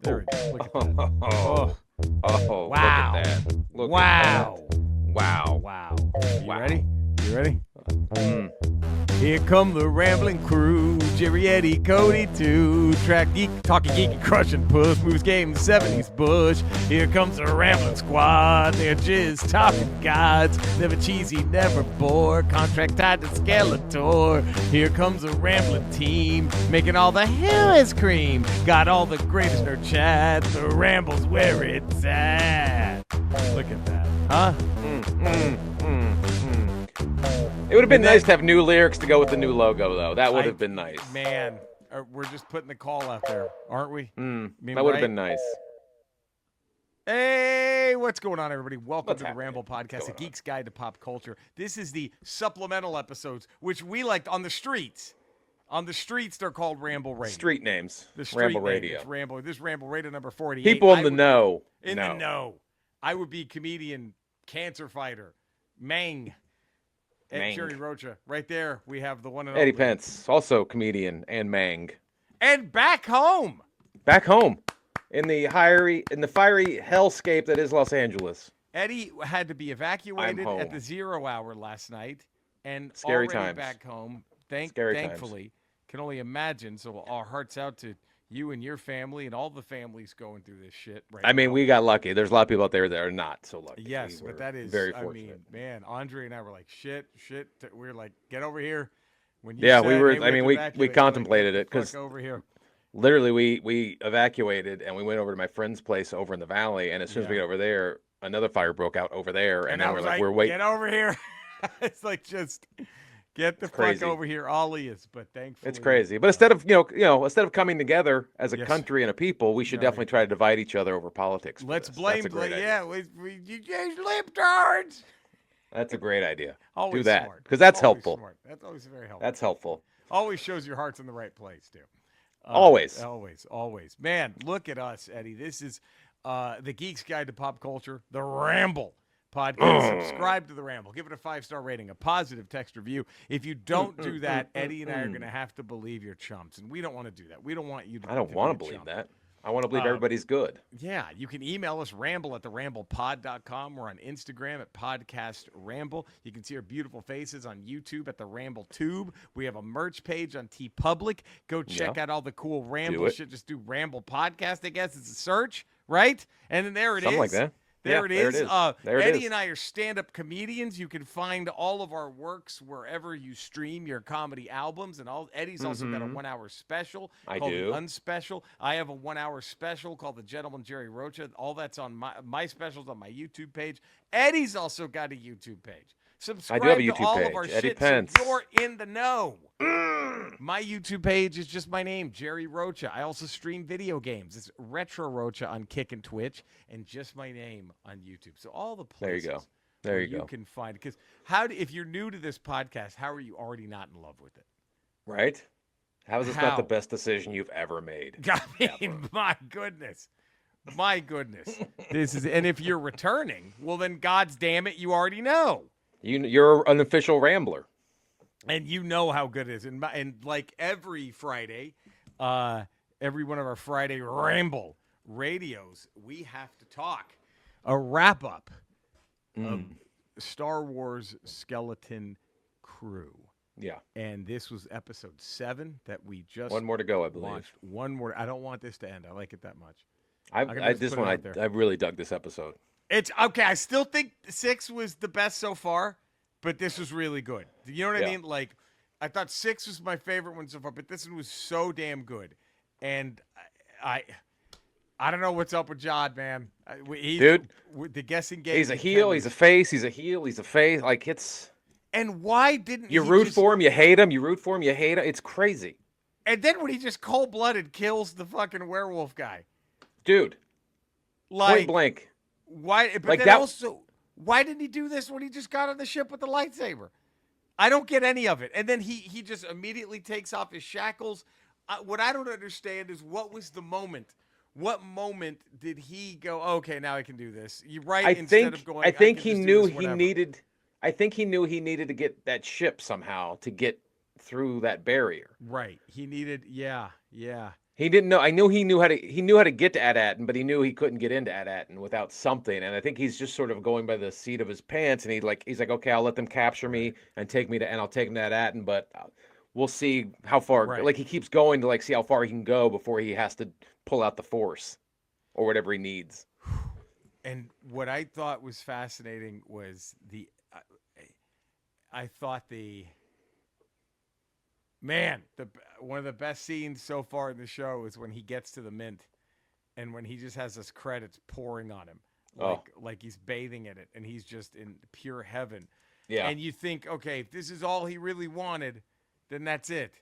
There it is. Look at that. Oh, Wow. look at that. Look Wow. At that. Wow. Wow. You Wow. ready? You ready? Mm. Here come the rambling crew, Jerry, Eddie, Cody, too. Track geek, talking geeky, crushing push, moves game 70s bush. Here comes the rambling squad, they're jizz talking gods. Never cheesy, never bore, contract tied to Skeletor. Here comes the rambling team, making all the hell is cream. Got all the greatest nerd chat, the ramble's where it's at. Look at that, huh? It would have been nice to have new lyrics to go with the new logo, though. That would have been nice. Man, we're just putting the call out there, aren't we? That would have been nice. Hey, what's going on, everybody? Welcome What's to the happening? Ramble Podcast, What's a going geek's guide to pop culture. This is the supplemental episodes, which we liked on the streets. On the streets, they're called Ramble Radio. Street names. The street Ramble name Radio. is Ramble. This is Ramble Radio number 48. People in the know. In the know. I would be comedian, cancer fighter, Mang. Mang. Jerry Rocha. Right there, we have the one and Eddie only. Pence, also comedian and Mang. And back home. Back home in the fiery hellscape that is Los Angeles. Eddie had to be evacuated home. at the 0 hour last night, and Scary already times. back home. Scary Thankfully, can only imagine. So our hearts out to you and your family and all the families going through this shit right now. I mean, we got lucky. There's a lot of people out there that are not so lucky. Yes, We but were that is very I fortunate. mean, man, Andre and I were like, shit. We were like, get over here. When you Yeah, said, we were. hey, I mean, have to we evacuate, contemplated like, it because fuck over here. literally we evacuated and we went over to my friend's place over in the valley, and as soon as we Yeah. got over there, another fire broke out over there, and I then was we're like, we're waiting. Get over here. It's like just get the fuck crazy. over here, Ollie is. But thankfully, It's crazy, but instead of coming together as a Yes. country and a people, we should Right. definitely try to divide each other over politics. for Let's this. blame. That's a great idea. Yeah, you guys libtards. That's a great idea. Always Do that smart. because that's Always helpful. Smart. That's always very helpful. That's helpful. Always shows your heart's in the right place, too. Always. Always. Man, look at us, Eddie. This is the Geek's Guide to Pop Culture, the Ramble podcast. Subscribe to the Ramble. Give it a 5-star rating, a positive text review. If you don't do that, Eddie and I are going to have to believe you're chumps, and we don't want to do that. We don't want you to I don't want to believe that. I want to believe everybody's good. Yeah, you can email us, ramble@theramblepod.com. We're on Instagram at Podcast Ramble. You can see our beautiful faces on YouTube at the Ramble Tube. We have a merch page on TeePublic. Go check out all the cool Ramble it. shit. Just do Ramble Podcast, I guess. It's a search, right? And then there it is. Something like that. There Yeah, it there is. it is. There it Eddie is. and I are stand-up comedians. You can find all of our works wherever you stream your comedy albums. And Eddie's also got a 1-hour special I called do. The Unspecial. I have a 1-hour special called The Gentleman Jerry Rocha. All that's on my specials on my YouTube page. Eddie's also got a YouTube page. Subscribe have a to YouTube all of page, our Eddie shit Pence. so you're in the know. My YouTube page is just my name, Jerry Rocha. I also stream video games. It's Retro Rocha on Kick and Twitch, and just my name on YouTube. So all the places There you go. There where you go. can find it. Because if you're new to this podcast, how are you already not in love with it? Right? How is this How? not the best decision you've ever made? I mean, my goodness. My goodness. And if you're returning, well then God's damn it, you already know. You're an official Rambler. And you know how good it is. And like every Friday, every one of our Friday Ramble radios, we have to talk a wrap-up of Star Wars Skeleton Crew. Yeah. And this was episode 7 that we just One more to go, I believe. launched. One more. I don't want this to end. I like it that much. I really dug this episode. It's okay. I still think 6 was the best so far, but this was really good. You know what I Yeah. mean? Like, I thought 6 was my favorite one so far, but this one was so damn good. And I don't know what's up with Jod, man. Dude, the guessing game. he's a heel, he's a face, he's a heel, he's a face. Like, it's... And why didn't You he root just, for him, you hate him, you root for him, you hate him. It's crazy. And then when he just cold-blooded kills the fucking werewolf guy. Dude, Like, point blank. Why? But Like then that- also, why didn't he do this when he just got on the ship with the lightsaber? I don't get any of it. And then he just immediately takes off his shackles. What I don't understand is what was the moment? What moment did he go, okay, now I can do this? You're right. I instead of going, think can he just do knew this, he whatever. needed. I think he knew he needed to get that ship somehow to get through that barrier. Right. He needed. Yeah. He didn't know. I knew he knew how to get to At-Atten, but he knew he couldn't get into At-Atten without something. And I think he's just sort of going by the seat of his pants. And he's like, okay, I'll let them capture me and I'll take him to At-Atten, but we'll see how far. Right. Like he keeps going to see how far he can go before he has to pull out the Force or whatever he needs. And what I thought was fascinating was I thought one of the best scenes so far in the show is when he gets to the Mint and when he just has his credits pouring on him, like he's bathing in it and he's just in pure heaven. Yeah. And you think, okay, if this is all he really wanted, then that's it.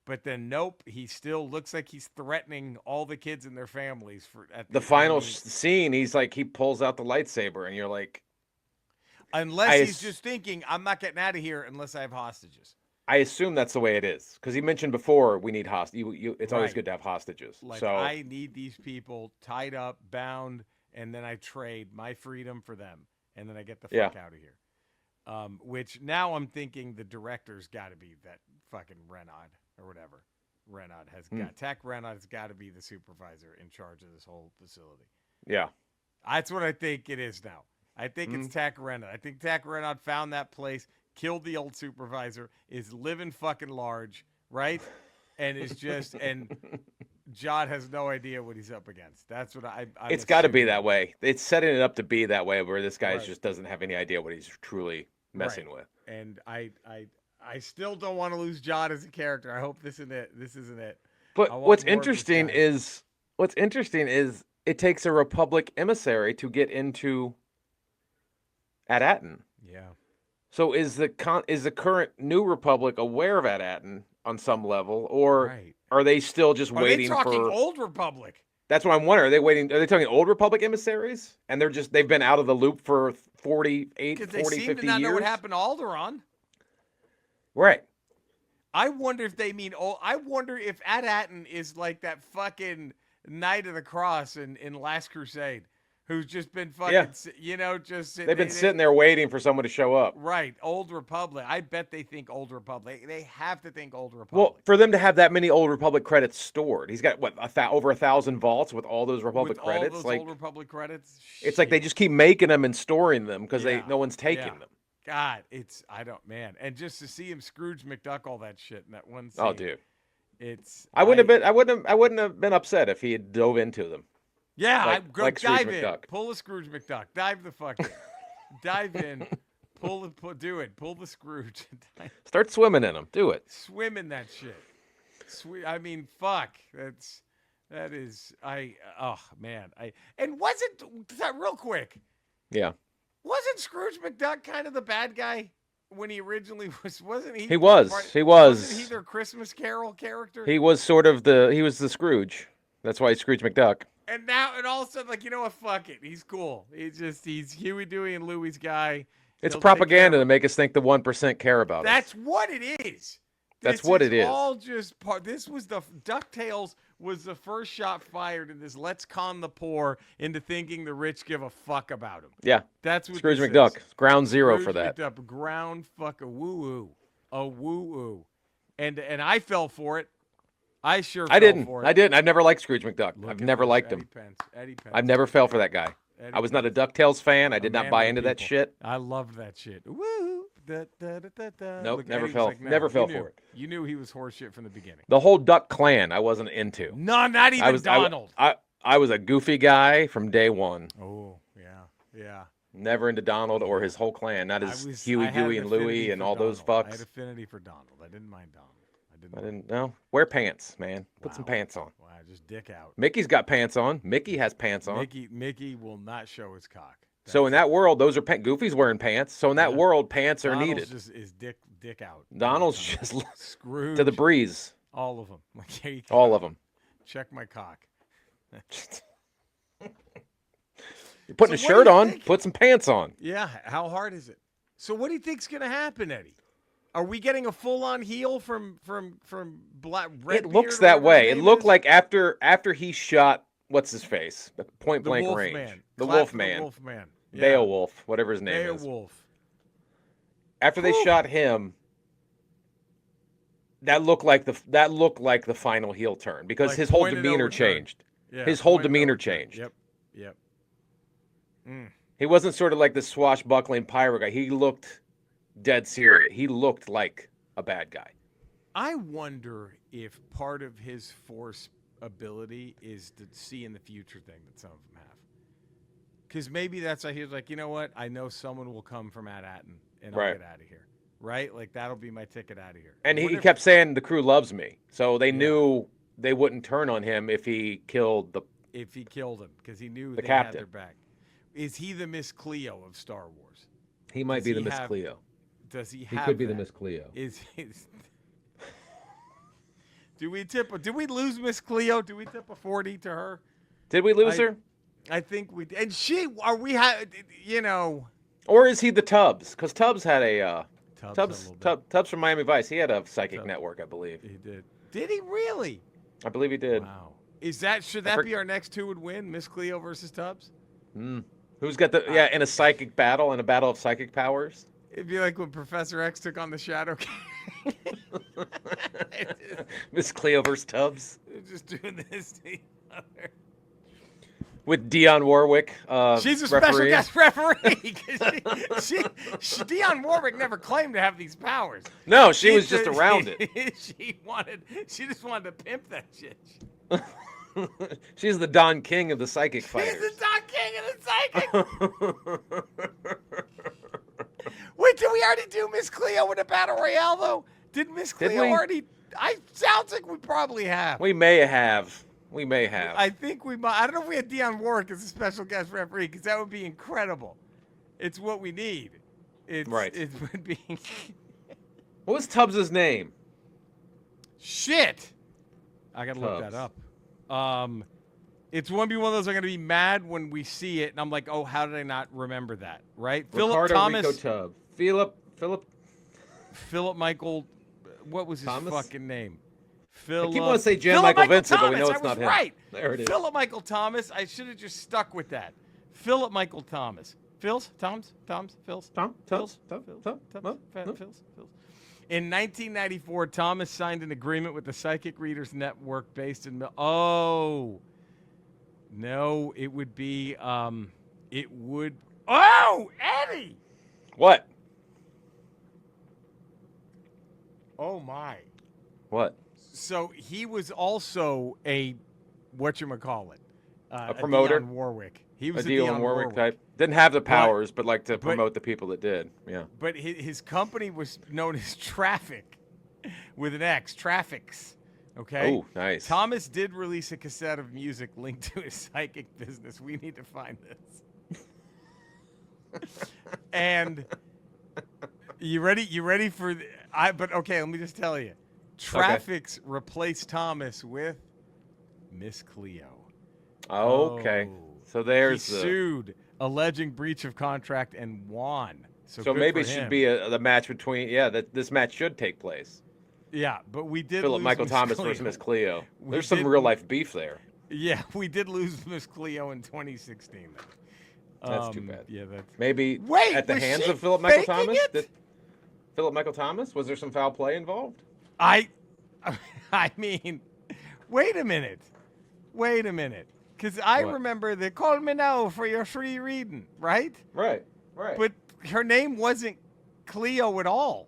But then, nope, he still looks like he's threatening all the kids and their families. At the final scene, he pulls out the lightsaber, and you're like... Unless he's just thinking, I'm not getting out of here unless I have hostages. I assume that's the way it is. Because he mentioned before, we need hostages. It's always good to have hostages. I need these people tied up, bound, and then I trade my freedom for them. And then I get the fuck out of here. Which now I'm thinking the director's got to be that fucking Renaud. Or whatever. Tech Renaud has got to be the supervisor in charge of this whole facility. Yeah. That's what I think it is now. I think it's Tech Renaud. I think Tech Renaud found that place, killed the old supervisor, is living fucking large, right? And is just, and Jod has no idea what he's up against. That's what it's got to be that way. It's setting it up to be that way where this guy just doesn't have any idea what he's truly messing with. And I still don't want to lose Jod as a character. I hope this isn't it. But what's interesting is it takes a Republic emissary to get into At-Atten. Yeah. So is the current New Republic aware of At-Atten on some level, or are they still just waiting for? Are they talking Old Republic? That's what I'm wondering. Are they waiting? Are they talking Old Republic emissaries, and they've been out of the loop for 40, 50 years? Because they seem to not know what happened to Alderaan. Right. I wonder if they mean. I wonder if At-Atten is like that fucking Knight of the Cross in Last Crusade, who's just been fucking, They've been sitting there waiting for someone to show up. Right. Old Republic. I bet they think Old Republic. They have to think Old Republic. Well, for them to have that many Old Republic credits stored, he's got over 1,000 vaults with all those Republic credits. All those Old Republic credits. It's like they just keep making them and storing them because no one's taking them. God, and just to see him Scrooge McDuck all that shit in that one scene. Oh, dude, I wouldn't have been upset if he had dove into them. Yeah, like dive Scrooge in, McDuck. Pull the Scrooge McDuck, dive the fuck in, dive in, pull the Scrooge. Start swimming in them, do it. Swim in that shit. I mean, fuck. That is. Oh man. And wasn't that real quick? Yeah. Wasn't Scrooge McDuck kind of the bad guy when he originally was? Wasn't he? He was. Wasn't he their Christmas Carol character? He was he was the Scrooge. That's why he's Scrooge McDuck. And all of a sudden, you know what? Fuck it. He's cool. He's Huey, Dewey, and Louie's guy. It's propaganda to make us think the 1% care about us. That's what it is. That's what it is. All just part. This was DuckTales was the first shot fired in this let's con the poor into thinking the rich give a fuck about them. Yeah. That's what Scrooge McDuck. Ground zero for that. Ground fuck a woo-woo. A woo-woo. And I fell for it. I fell for it. I didn't. I've never liked Scrooge McDuck. I've never liked him. Eddie Pence. I've never fell for that guy. I was not a DuckTales fan. I did not buy into that shit. I loved that shit. Woo! Nope, Look, never Eddie fell. was like, no, Never fell for it. You knew he was horseshit from the beginning. The whole Duck clan, I wasn't into. No, not even Donald. I was a goofy guy from day one. Oh, yeah. Never into Donald or his whole clan. Not his Huey, Dewey, and Louie and all those fucks. I had affinity for Donald. I didn't mind Donald. I didn't know. Wear pants, man. Put some pants on. Wow, just dick out. Mickey's got pants on. Mickey has pants on. Mickey will not show his cock. So in that world, those are Goofy's wearing pants. So in that world, pants are Donald's needed. Just is dick out. Donald's just Scrooge to the breeze. All of them. All of them. Check my cock. You're putting a shirt on. Put some pants on. Yeah. How hard is it? So what do you think's gonna happen, Eddie? Are we getting a full-on heel from Black? It looks that way. It looked like after he shot what's his face, point blank range, the Wolfman, Beowulf, whatever his name is. Beowulf. After they shot him, that looked like the final heel turn because Like his whole point of no demeanor return. changed. Yeah, His whole point of no demeanor return. changed. Yep. He wasn't sort of like the swashbuckling pyro guy. He looked dead serious. He looked like a bad guy. I wonder if part of his force ability is the see in the future thing that some of them have. Because maybe that's why he was like, you know what? I know someone will come from At-Atten, and I'll Right. get out of here. Right? Like, that'll be my ticket out of here. And he Wonder if- kept saying the crew loves me. So they knew they wouldn't turn on him if he killed the if he killed him, because he knew The they captain. had their back. Is he the Miss Cleo of Star Wars? He might Does be the he Miss have- Cleo. Does he He have could be the that? Miss Cleo. Is do we lose Miss Cleo? Do we tip a 40 to her? Did we lose her? I think we did. And Or is he the Tubbs? Because Tubbs had a Tubbs had a little Tubbs from Miami Vice. He had a psychic Tubbs. network, I believe. He did. Did he really? I believe he did. Wow. Should that be our next who would win? Miss Cleo versus Tubbs? Who's got in a psychic battle, in a battle of psychic powers? It'd be like when Professor X took on the Shadow King. Miss Cleo versus Tubbs They're just doing this to each other. with Dionne Warwick. She's a referee. special guest referee. 'Cause she Dionne Warwick never claimed to have these powers. No, she was just around it. She just wanted to pimp that shit. She's the Don King of the psychic He's fighters. the Don King of the psychic. Wait, did we already do Miss Cleo in a battle royale though? Did Miss Cleo we? already? Sounds like we probably have. We may have. I think we might. I don't know if we had Dionne Warwick as a special guest referee because that would be incredible. It's what we need. Right. It would be. What was Tubbs' name? Shit. I gotta look that Tubbs. up. It's one of those I'm gonna be mad when we see it, and I'm like, oh, how did I not remember that? Right? Ricardo Philip Thomas. Rico Tubbs. Philip. Philip Michael. What was his Thomas? fucking name? I Philip. keep wanting to say Jan Philip Michael Michael Vincent, but we know Thomas, it's not him. Right. There it is. Philip Michael Thomas. I should have just stuck with that. Philip Michael Thomas. Phils? Phils? Phils? Phils? In 1994, Thomas signed an agreement with the Psychic Readers Network based in... Oh! No, it would be... Oh, Eddie! What? Oh, my. What? So he was also a whatchamacallit. A promoter? Dionne Warwick. He A was a Dionne Warwick type. Didn't have the powers, but like to promote the people that did. Yeah. But his company was known as Traffic, with an X, Traffics. Okay? Oh, nice. Thomas did release a cassette of music linked to his psychic business. We need to find this. And you ready for but okay, let me just tell you. Traffics replaced Thomas with Miss Cleo. Okay. So there's he sued, alleging breach of contract, and won. So maybe it should be the match between that this match should take place. Yeah, but we did Philip lose Michael Miss Thomas Cleo. versus Miss Cleo. We There's some did- real life beef there. Yeah, we did lose Miss Cleo in 2016. That's too bad. Yeah, that's Maybe Wait, at the was hands she of Philip Michael faking Thomas. it? Philip Michael Thomas? Was there some foul play involved? I mean, wait a minute. Because I What? remember they called me now for your free reading, right? Right. But her name wasn't Cleo at all.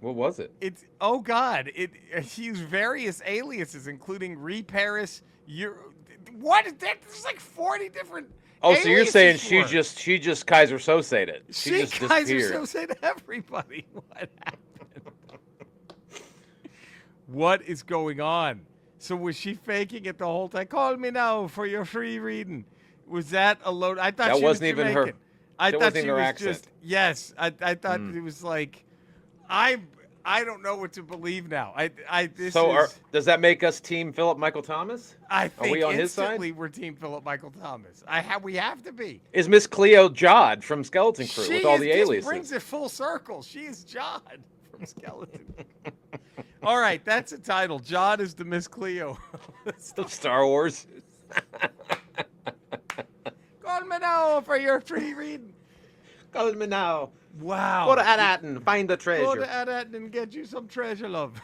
What was it? It's oh god! She used various aliases, including Paris. There's like 40 different. Oh, so you're aliases saying for her. she just Kaiser Sosa'd it. She just Kaiser disappeared. Sose to everybody. What happened? What is going on? So was she faking it the whole time? Call me now for your free reading. Was that a load? I thought That she wasn't was even her- Jamaican. I that thought wasn't she even her was accent. just yes. I thought it was like I don't know what to believe now. Does that make us Team Philip Michael Thomas? I think we on his side? instantly we're Team Philip Michael Thomas. We have to be. Is Miss Cleo Jod from Skeleton Crew She with all is- the this aliases? brings it full circle. She is Jod from Skeleton. All right, that's a title. Jod is the Miss Cleo. Of Star Wars. Call me now for your free reading. Call me now. Wow. Go to At-Atten, find the Go treasure. to At-Atten and get you some treasure, love.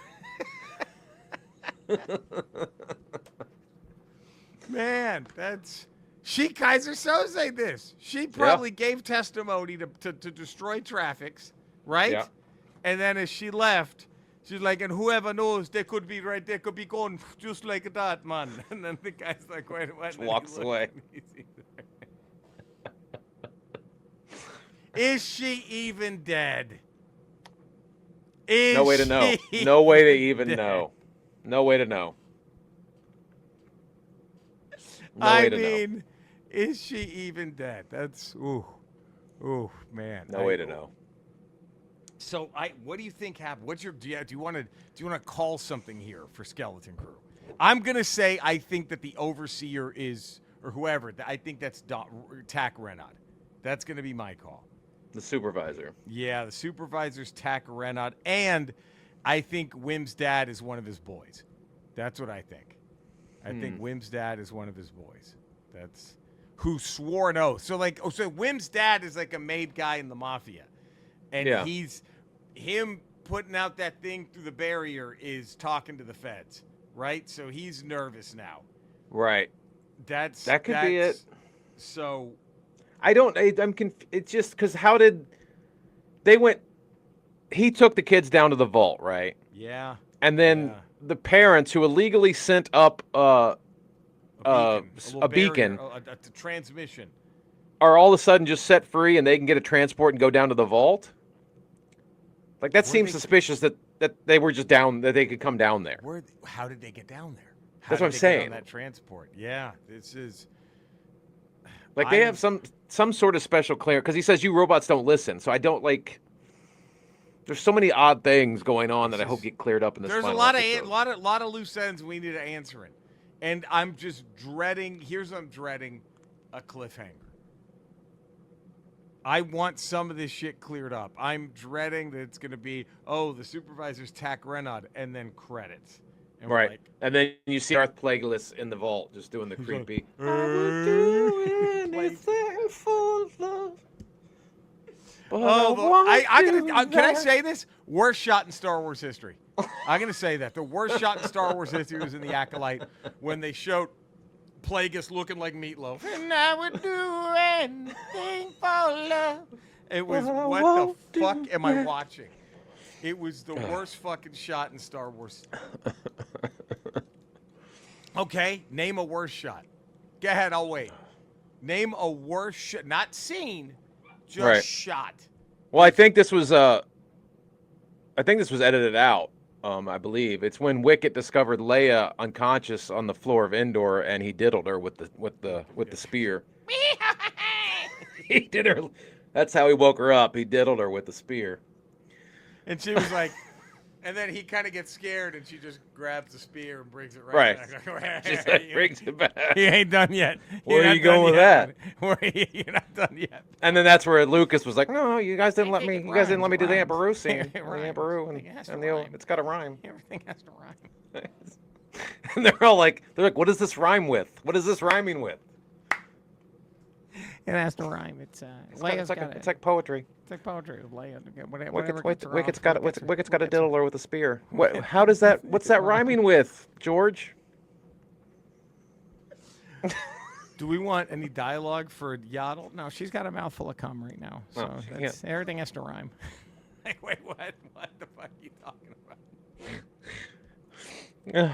Man, that's she Kaiser Soze this. She probably gave testimony to destroy traffics, right? Yeah. And then as she left, she's like, and whoever knows, they could be right, they could be going just like that, man. And then the guy's like, wait, what? Just walks away. Is she even dead? No way to know. No way to even know. No way to know. I mean, is she even dead? That's ooh, man. No way to know. So what do you think happened? What's your do you want to call something here for Skeleton Crew? I'm gonna say I think that the overseer is or whoever. I think that's Tack Renaud. That's gonna be my call. The supervisor. Yeah, the supervisor's Tack Renaud, and I think Wim's dad is one of his boys. That's what I think. I think Wim's dad is one of his boys. That's who swore an oath. So so Wim's dad is like a made guy in the mafia, and he's him putting out that thing through the barrier is talking to the feds, right? So he's nervous now. Right. That could be it. So. It's just because how did they went? He took the kids down to the vault, right? Yeah. And then the parents who illegally sent up a beacon, a transmission, are all of a sudden just set free and they can get a transport and go down to the vault. Like that seems suspicious that they were just down, that they could come down there. How did they get down there? That's what I'm saying. On that transport. Yeah, this is. Like they have some sort of special clearance because he says you robots don't listen. So I don't like. There's so many odd things going on that I hope get cleared up in this. There's final a episode. lot of loose ends we need to answer, and I'm just dreading. Here's what I'm dreading: a cliffhanger. I want some of this shit cleared up. I'm dreading that it's going to be the supervisor's Tack Renaud and then credits. And right. Like, and then you see Darth Plagueis in the vault just doing the creepy. I would do anything for love. Can I say this? Worst shot in Star Wars history. I'm going to say that. The worst shot in Star Wars history was in The Acolyte when they showed Plagueis looking like Meatloaf. And I would do anything for love. It was, what the fuck am I watching? It was the worst fucking shot in Star Wars. Okay, name a worse shot. Go ahead, I'll wait. Name a worse shot. Not scene, just shot. Well, I think this was edited out. I believe it's when Wicket discovered Leia unconscious on the floor of Endor, and he diddled her with the spear. He did her. That's how he woke her up. He diddled her with the spear. And she was like, and then he kind of gets scared, and she just grabs the spear and brings it right back. Just brings it back. He ain't done yet. Where are you going with that? You're not done yet. And then that's where Lucas was like, "No, you guys didn't let me. You guys didn't let me do the Aunt Beru scene. The Aunt Beru and it's got a rhyme. Everything has to rhyme." And they're like, "What does this rhyme with? What is this rhyming with?" It has to rhyme. It's like poetry. It's like poetry. Wicket's got a diddle her with a spear. How does that? What's that rhyming with, George? Do we want any dialogue for Yaddle? No, she's got a mouthful of cum right now, so everything has to rhyme. Like, wait, what? What the fuck are you talking about?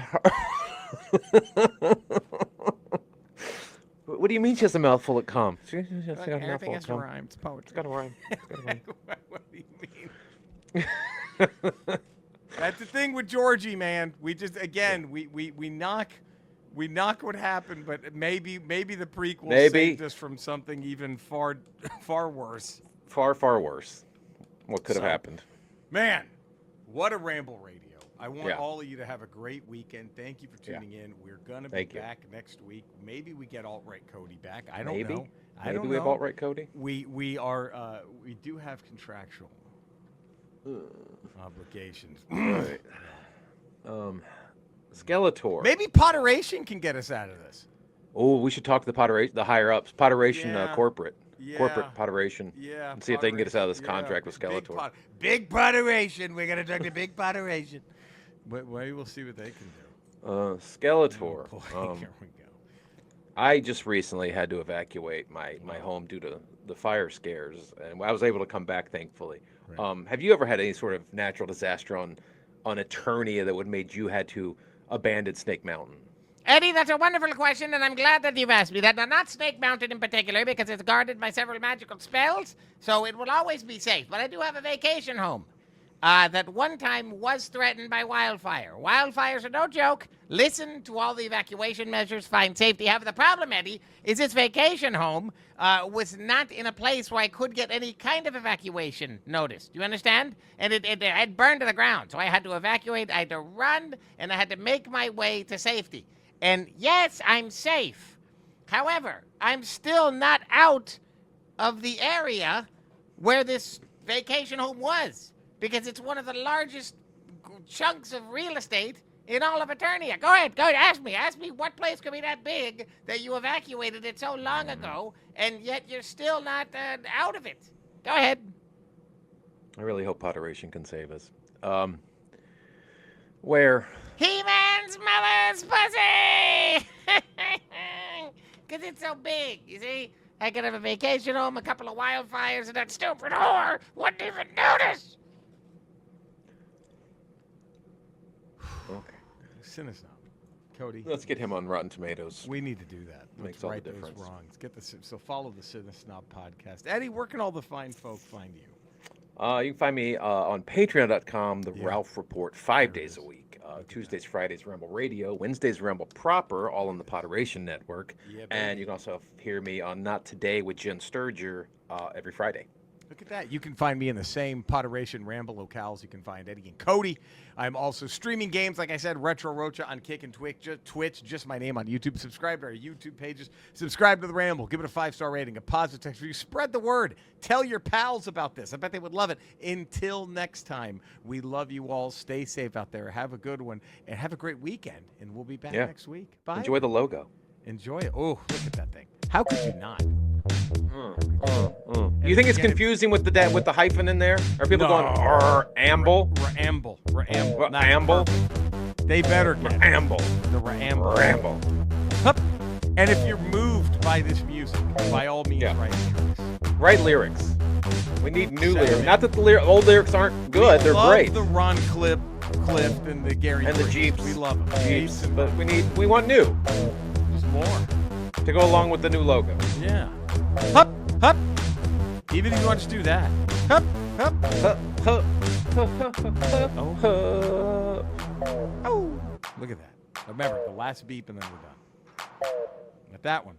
What do you mean she has a mouthful of cum? Everything has to rhyme. It's poetry. It's got to rhyme. What do you mean? That's the thing with Georgie, man. We just we knock what happened, but maybe the prequel saved us from something even far worse. Far worse. What could have happened? Man, what a Ramble Radio. I want all of you to have a great weekend. Thank you for tuning in. We're going to be back next week. Maybe we get Alt-Right Cody back. I don't know. Maybe we have Alt-Right Cody? We do have contractual obligations. Right. Skeletor. Maybe Potteration can get us out of this. Oh, we should talk to the higher ups. Potteration corporate. Yeah. Corporate Potteration. Yeah. And see if they can get us out of this contract with Skeletor. Big Potteration. We're going to talk to Big Potteration. But we'll see what they can do. Skeletor. Boy, here we go. I just recently had to evacuate my home due to the fire scares, and I was able to come back, thankfully. Right. Have you ever had any sort of natural disaster on Eternia that would made you had to abandon Snake Mountain? Eddie, that's a wonderful question, and I'm glad that you've asked me that. Now, not Snake Mountain in particular, because it's guarded by several magical spells, so it will always be safe. But I do have a vacation home that one time was threatened by wildfire. Wildfires are no joke. Listen to all the evacuation measures, find safety. However, the problem, Eddie, is this vacation home was not in a place where I could get any kind of evacuation notice. Do you understand? And it had burned to the ground, so I had to evacuate. I had to run, and I had to make my way to safety. And yes, I'm safe. However, I'm still not out of the area where this vacation home was, because it's one of the largest chunks of real estate in all of Eternia. Go ahead, ask me. Ask me what place could be that big that you evacuated it so long ago, and yet you're still not out of it. Go ahead. I really hope Potteration can save us. Where? He-Man's mother's pussy! Because it's so big, you see? I could have a vacation home, a couple of wildfires, and that stupid whore wouldn't even notice. Okay. Cynicism. Cody. Let's get him on Rotten Tomatoes. We need to do that. Makes Let's all the right those difference. wrongs. So follow the Cynisnob podcast. Eddie, where can all the fine folk find you? You can find me on patreon.com, The Yeah. Ralph Report, 5 There it days a is. week. Tuesdays, Fridays, Ramble Radio. Wednesdays, Ramble Proper, all on the Potteration Network. Yeah, And baby. you can also hear me on Not Today with Jen Sturger every Friday. Look at that. You can find me in the same Potteration Ramble locales. You can find Eddie and Cody. I'm also streaming games, like I said, Retro Rocha on Kick and Twitch, just my name on YouTube. Subscribe to our YouTube pages. Subscribe to The Ramble. Give it a 5-star rating, a positive text review. Spread the word. Tell your pals about this. I bet they would love it. Until next time, we love you all. Stay safe out there. Have a good one. And have a great weekend. And we'll be back next week. Bye. Enjoy the logo. Enjoy it. Oh, look at that thing. How could you not? You think it's confusing with the hyphen in there? Are people going amble? Ramble. Not Amble? perfect. They better get it. Amble. The Ramble. Ramble. Hup. And if you're moved by this music, by all means, Yeah. write lyrics. Write lyrics. We need new Send lyrics. them Not that the old lyrics aren't good. They're love great. the Ron Cliff and the Gary And the Briggs. Jeeps. We love them. Jeeps. But we want new There's more. to go along with the new logo. Yeah. Hup. Hup. Even if you want to do that. Hup. Hup. Oh. Look at that. Remember, the last beep and then we're done. At that one.